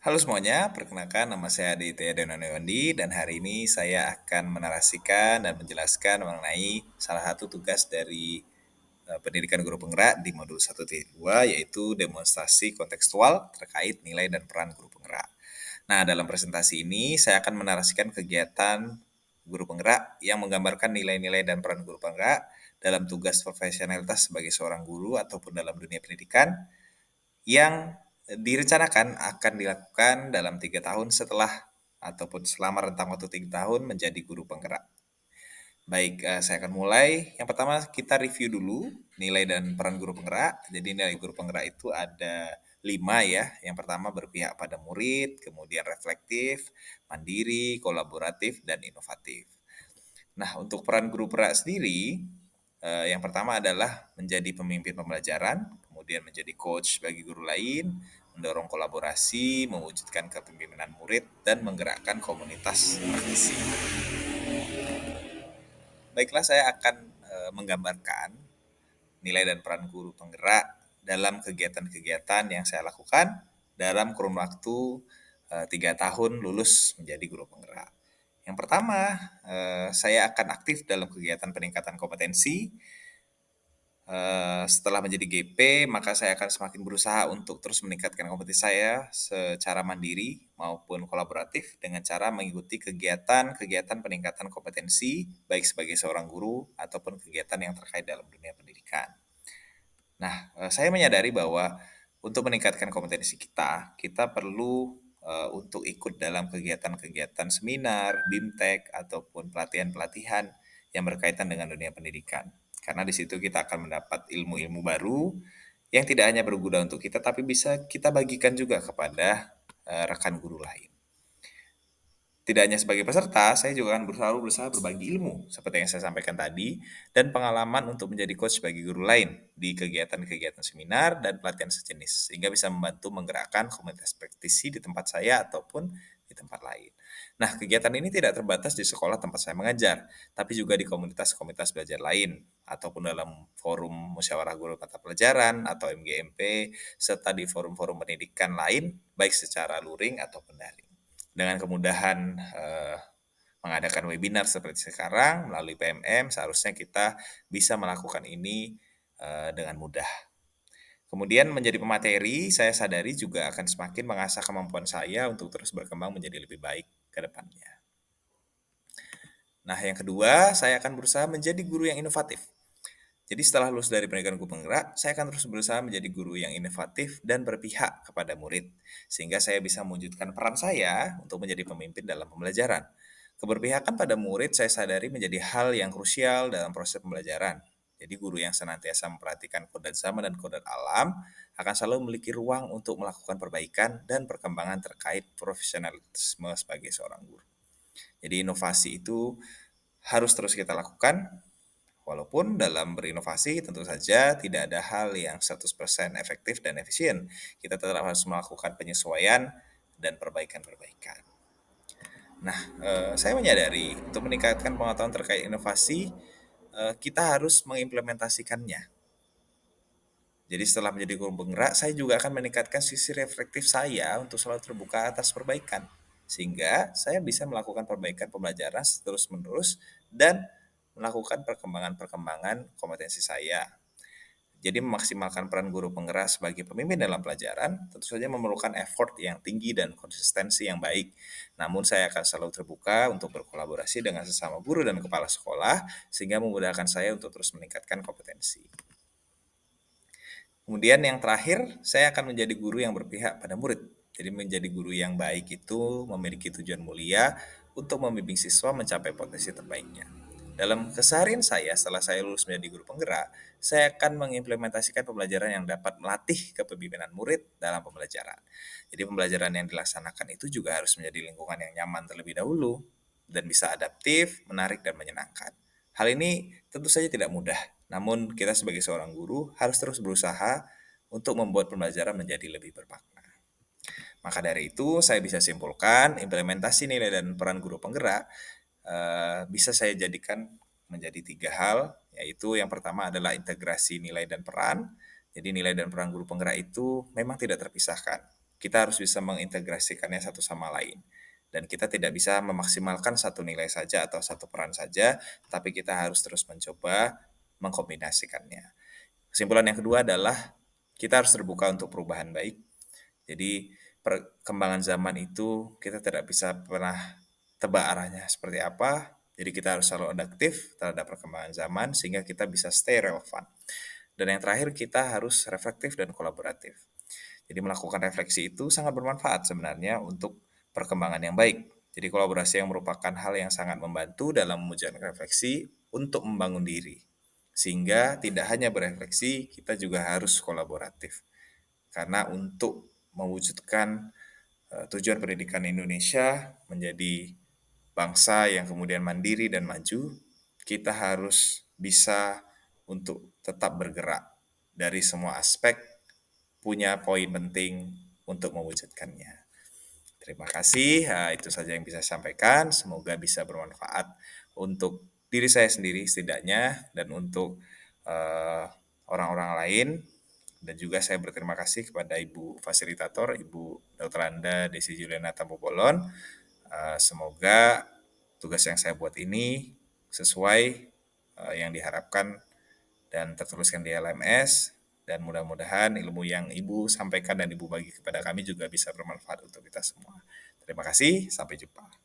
Halo semuanya, perkenalkan nama saya Aditya Donanewandi dan hari ini saya akan menarasikan dan menjelaskan mengenai salah satu tugas dari pendidikan guru penggerak di modul 1.2 yaitu demonstrasi kontekstual terkait nilai dan peran guru penggerak. Nah, dalam presentasi ini saya akan menarasikan kegiatan guru penggerak yang menggambarkan nilai-nilai dan peran guru penggerak dalam tugas profesionalitas sebagai seorang guru ataupun dalam dunia pendidikan yang direncanakan akan dilakukan dalam 3 tahun setelah ataupun selama rentang waktu 3 tahun menjadi guru penggerak. Baik, saya akan mulai. Yang pertama kita review dulu nilai dan peran guru penggerak. Jadi nilai guru penggerak itu ada 5 ya. Yang pertama berpihak pada murid, kemudian reflektif, mandiri, kolaboratif, dan inovatif. Nah, untuk peran guru penggerak sendiri, yang pertama adalah menjadi pemimpin pembelajaran, kemudian menjadi coach bagi guru lain, mendorong kolaborasi, mewujudkan kepemimpinan murid, dan menggerakkan komunitas praktisi. Baiklah, saya akan menggambarkan nilai dan peran guru penggerak dalam kegiatan-kegiatan yang saya lakukan dalam kurun waktu 3 tahun lulus menjadi guru penggerak. Yang pertama, saya akan aktif dalam kegiatan peningkatan kompetensi. Setelah menjadi GP, maka saya akan semakin berusaha untuk terus meningkatkan kompetensi saya secara mandiri maupun kolaboratif dengan cara mengikuti kegiatan-kegiatan peningkatan kompetensi, baik sebagai seorang guru ataupun kegiatan yang terkait dalam dunia pendidikan. Nah, saya menyadari bahwa untuk meningkatkan kompetensi kita, kita perlu untuk ikut dalam kegiatan-kegiatan seminar, BIMTEK, ataupun pelatihan-pelatihan yang berkaitan dengan dunia pendidikan. Karena di situ kita akan mendapat ilmu-ilmu baru yang tidak hanya berguna untuk kita, tapi bisa kita bagikan juga kepada rekan guru lain. Tidak hanya sebagai peserta, saya juga akan berusaha berbagi ilmu, seperti yang saya sampaikan tadi, dan pengalaman untuk menjadi coach bagi guru lain di kegiatan-kegiatan seminar dan pelatihan sejenis, sehingga bisa membantu menggerakkan komunitas praktisi di tempat saya ataupun di tempat lain. Nah, kegiatan ini tidak terbatas di sekolah tempat saya mengajar, tapi juga di komunitas-komunitas belajar lain, ataupun dalam forum musyawarah guru mata pelajaran atau MGMP, serta di forum-forum pendidikan lain, baik secara luring ataupun daring. Dengan kemudahan mengadakan webinar seperti sekarang melalui PMM, seharusnya kita bisa melakukan ini dengan mudah. Kemudian menjadi pemateri, saya sadari juga akan semakin mengasah kemampuan saya untuk terus berkembang menjadi lebih baik ke depannya. Nah, yang kedua, saya akan berusaha menjadi guru yang inovatif. Jadi setelah lulus dari pendidikan guru penggerak, saya akan terus berusaha menjadi guru yang inovatif dan berpihak kepada murid, sehingga saya bisa mewujudkan peran saya untuk menjadi pemimpin dalam pembelajaran. Keberpihakan pada murid saya sadari menjadi hal yang krusial dalam proses pembelajaran. Jadi guru yang senantiasa memperhatikan kodrat zaman dan kodrat alam akan selalu memiliki ruang untuk melakukan perbaikan dan perkembangan terkait profesionalisme sebagai seorang guru. Jadi inovasi itu harus terus kita lakukan. Walaupun dalam berinovasi tentu saja tidak ada hal yang 100% efektif dan efisien. Kita tetap harus melakukan penyesuaian dan perbaikan-perbaikan. Nah, saya menyadari untuk meningkatkan pengetahuan terkait inovasi, kita harus mengimplementasikannya. Jadi setelah menjadi guru penggerak, saya juga akan meningkatkan sisi reflektif saya untuk selalu terbuka atas perbaikan. Sehingga saya bisa melakukan perbaikan pembelajaran terus-menerus dan melakukan perkembangan-perkembangan kompetensi saya. Jadi memaksimalkan peran guru penggerak sebagai pemimpin dalam pelajaran tentu saja memerlukan effort yang tinggi dan konsistensi yang baik. Namun saya akan selalu terbuka untuk berkolaborasi dengan sesama guru dan kepala sekolah sehingga memudahkan saya untuk terus meningkatkan kompetensi. Kemudian yang terakhir, saya akan menjadi guru yang berpihak pada murid. Jadi menjadi guru yang baik itu memiliki tujuan mulia untuk membimbing siswa mencapai potensi terbaiknya. Dalam keseharian saya setelah saya lulus menjadi guru penggerak, saya akan mengimplementasikan pembelajaran yang dapat melatih kepemimpinan murid dalam pembelajaran. Jadi pembelajaran yang dilaksanakan itu juga harus menjadi lingkungan yang nyaman terlebih dahulu dan bisa adaptif, menarik, dan menyenangkan. Hal ini tentu saja tidak mudah, namun kita sebagai seorang guru harus terus berusaha untuk membuat pembelajaran menjadi lebih bermakna. Maka dari itu, saya bisa simpulkan implementasi nilai dan peran guru penggerak bisa saya jadikan menjadi 3 hal, yaitu yang pertama adalah integrasi nilai dan peran. Jadi nilai dan peran guru penggerak itu memang tidak terpisahkan. kita harus bisa mengintegrasikannya satu sama lain. Dan kita tidak bisa memaksimalkan satu nilai saja atau satu peran saja, tapi kita harus terus mencoba mengkombinasikannya. Kesimpulan yang kedua adalah kita harus terbuka untuk perubahan baik. Jadi perkembangan zaman itu kita tidak bisa pernah tebak arahnya seperti apa. Jadi kita harus selalu adaptif terhadap perkembangan zaman sehingga kita bisa stay relevan. Dan yang terakhir kita harus reflektif dan kolaboratif. Jadi melakukan refleksi itu sangat bermanfaat sebenarnya untuk perkembangan yang baik. Jadi kolaborasi yang merupakan hal yang sangat membantu dalam mewujudkan refleksi untuk membangun diri. Sehingga tidak hanya berefleksi, kita juga harus kolaboratif. Karena untuk mewujudkan tujuan pendidikan Indonesia menjadi bangsa yang kemudian mandiri dan maju, kita harus bisa untuk tetap bergerak dari semua aspek, punya poin penting untuk mewujudkannya. Terima kasih, itu saja yang bisa saya sampaikan. Semoga bisa bermanfaat untuk diri saya sendiri setidaknya dan untuk eh, orang-orang lain. Dan juga saya berterima kasih kepada Ibu Fasilitator, Ibu Dr. Anda Desi Juliana Tambobolon. Semoga tugas yang saya buat ini sesuai yang diharapkan dan tertuliskan di LMS, dan mudah-mudahan ilmu yang Ibu sampaikan dan Ibu bagi kepada kami juga bisa bermanfaat untuk kita semua. Terima kasih, sampai jumpa.